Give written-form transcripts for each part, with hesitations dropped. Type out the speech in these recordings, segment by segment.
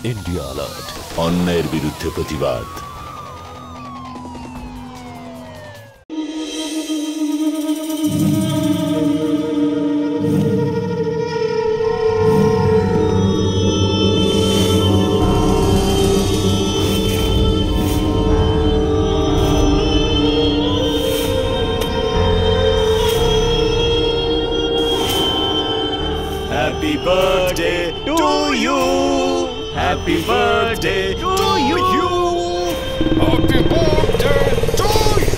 India alert, अन्यायेर बिरुद्धे प्रतिबाद। Happy birthday to you. Happy birthday to you. Happy birthday to you.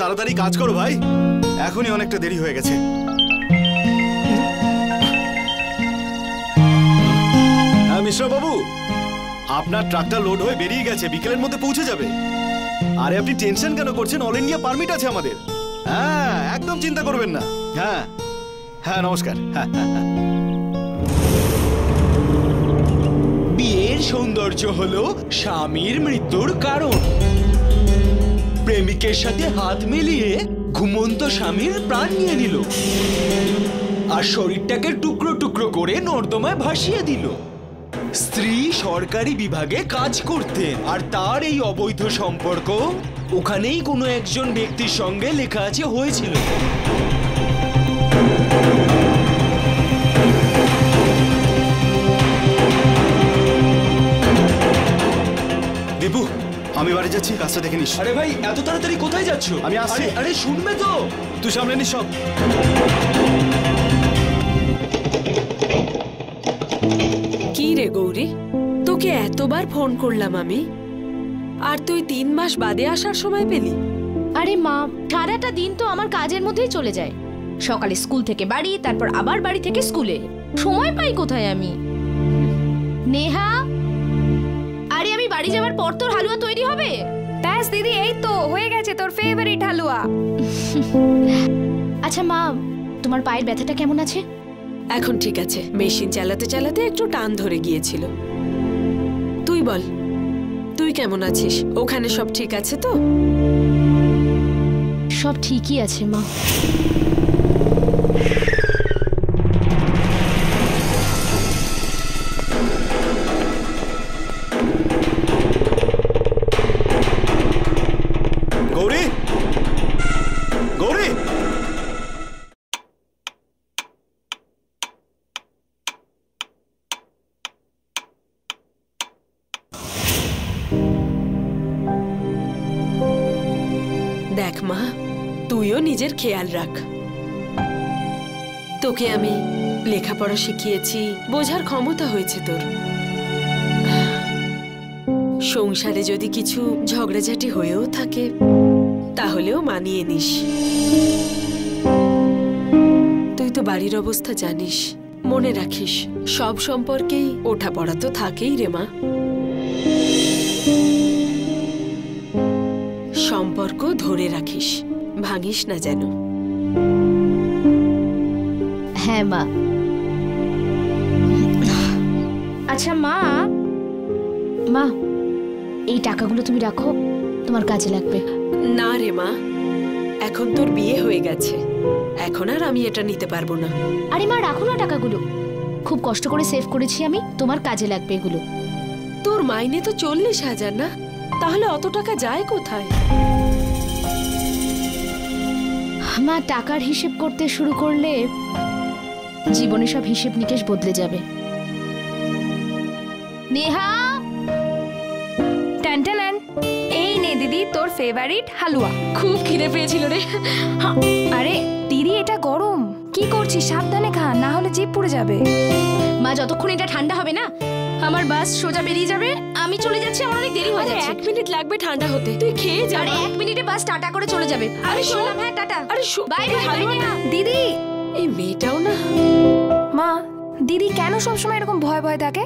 তাড়াতাড়ি কাজ করো ভাই, এখনই অনেকটা দেরি হয়ে গেছে। হ্যাঁ মিশ্রা বাবু, আপনার ট্রাকটা লোড হয়ে বেরিয়ে গেছে, বিকেলের মধ্যে পৌঁছে যাবে। আরে আপনি টেনশন কেন করছেন? অল ইন্ডিয়া পারমিট আছে আমাদের। হ্যাঁ একদম চিন্তা করবেন না। হ্যাঁ হ্যাঁ নমস্কার। বিয়ের সৌন্দর্য হলো স্বামীর মৃত্যুর কারণ। প্রেমিকের সাথে হাত মিলিয়ে ঘুমন্ত স্বামীর প্রাণ নিয়ে নিল আর শরীরটাকে টুকরো টুকরো করে নর্দমায় ভাসিয়ে দিল। স্ত্রী সরকারি বিভাগে কাজ করতেন আর তার এই অবৈধ সম্পর্ক ওখানেই কোনো একজন ব্যক্তির সঙ্গে লেখা আছে হয়েছিল। দীপু, আমি বাড়ি যাচ্ছি, কাজটা দেখে নিস। আরে ভাই এত তাড়াতাড়ি কোথায় যাচ্ছ? আমি আসছি। আরে শুনবে তো, তুই সামনে নিস সব। কি রে গৌরী, তোকে এতবার ফোন করলাম আমি, আর তুই 3 মাস বাদে আসার সময় পেলি? আরে মা, সারাটা দিন তো আমার কাজের মধ্যেই চলে যায়। সকালে স্কুল থেকে বাড়ি, তারপর আবার বাড়ি থেকে স্কুলে। সময় পাই কোথায় আমি? নেহা, আরে আমি বাড়ি যাওয়ার পর তোর হালুয়া তৈরি হবে? ব্যাস দিদি, এই তো হয়ে গেছে তোর ফেভারিট হালুয়া। আচ্ছা মা, তোমার পায়ের ব্যথাটা কেমন আছে? এখন ঠিক আছে, মেশিন চালাতে চালাতে একটু টান ধরে গিয়েছিল। তুই বল, তুই কেমন আছিস? ওখানে সব ঠিক আছে তো? সব ঠিকই আছে মা। গৌরী, গৌরী, দেখ মা, তুইও নিজের খেয়াল রাখ। তোকে আমি লেখাপড়া শিখিয়েছি, বোঝার ক্ষমতা হয়েছে তোর। সংসারে যদি কিছু ঝগড়াঝাটি হয়েও থাকে তাহলেও মানিয়ে নিস। তুই তো বাড়ির অবস্থা জানিস, মনে রাখিস সব সম্পর্কেই ওঠাপড়া তো থাকেই রে মা। সম্পর্ক ধরে রাখিস, ভাঙিস না যেন। হ্যাঁ মা। আচ্ছা মা, মা এই টাকাগুলো তুমি রাখো, তোমার কাজে লাগবে। না রে মা, এখন তোর বিয়ে হয়ে গেছে, এখন আর আমি এটা নিতে পারবো না। আরে মা রাখো না টাকাগুলো, খুব কষ্ট করে সেভ করেছি আমি, তোমার কাজে লাগবে এগুলো। তোর মাইনে তো 40,000 না? তাহলে অত টাকা যায় কোথায়? মা টাকার হিসেব করতে শুরু করলে জীবনে সব হিসেব নিকেশ বদলে যাবে। নেহা, টানটানান, এই নে দিদি তোর ফেভারিট হালুয়া। খুব খিদে পেয়েছিল রে। আরে দিদি এটা গরম, কি করছিস? সাবধানে খা, না হলে জিভ পুড়ে যাবে। মা যতক্ষণ এটা ঠান্ডা হবে না, আমার বাস সোজা বেরিয়ে যাবে। আমি চলে যাচ্ছি, আমার অনেক দেরি হয়ে যাচ্ছে। 1 মিনিট লাগবে ঠান্ডা হতে, তুই খেয়ে যা। আরে 1 মিনিটে বাস টাটা করে চলে যাবে। আমি শুনলাম, হ্যাঁ টাটা। আরে বাই বাই না দিদি। এই মেয়েটাও না। মা, দিদি কেন সবসময় এরকম ভয় ভয় থাকে?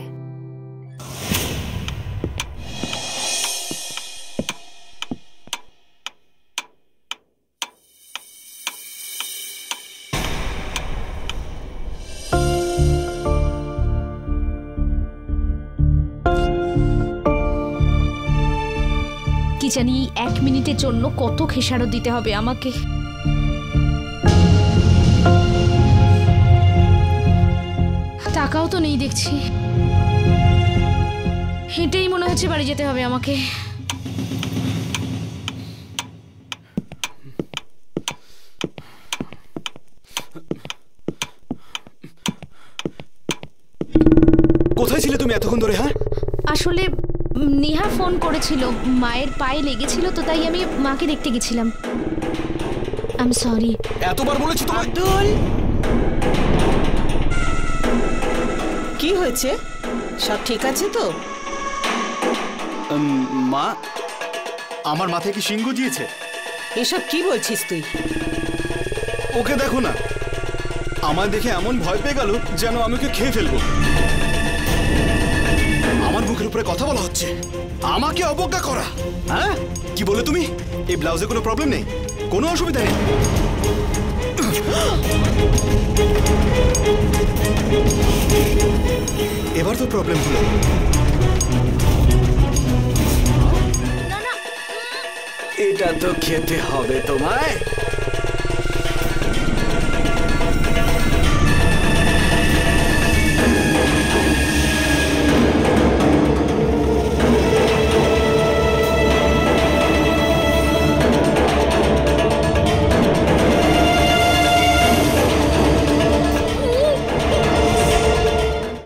জানি এই 1 মিনিটের জন্য কত খেসারত দিতে হবে আমাকে। টাকাও তো নেই দেখছি, হেঁটেই মনে হচ্ছে বাড়ি যেতে হবে আমাকে। কোথায় ছিলে তুমি এতক্ষণ ধরে? হ্যাঁ, আসলে নেহা ফোন করেছিল, মায়ের পায়ে লেগেছিল তো তাই আমি মাকে দেখতে গেছিলাম। I am sorry. এতবার বলেছি তোমায়। আব্দুল, কি হয়েছে? সব ঠিক আছে তো? মা, আমার মাথায় কি সিংহ দিয়েছে? এসব কি বলছিস তুই? ওকে দেখো না, আমায় দেখে এমন ভয় পেয়ে গেল যেন আমি ওকে খেয়ে ফেলবো। আমার মুখের উপরে কথা বলা হচ্ছে, আমাকে অবজ্ঞা করা। হ্যাঁ, কি বলে তুমি? এই ব্লাউজে কোনো প্রবলেম নেই, কোনো অসুবিধা নেই। এবার তো প্রবলেম হলো। এটা তো খেতে হবে তোমায়।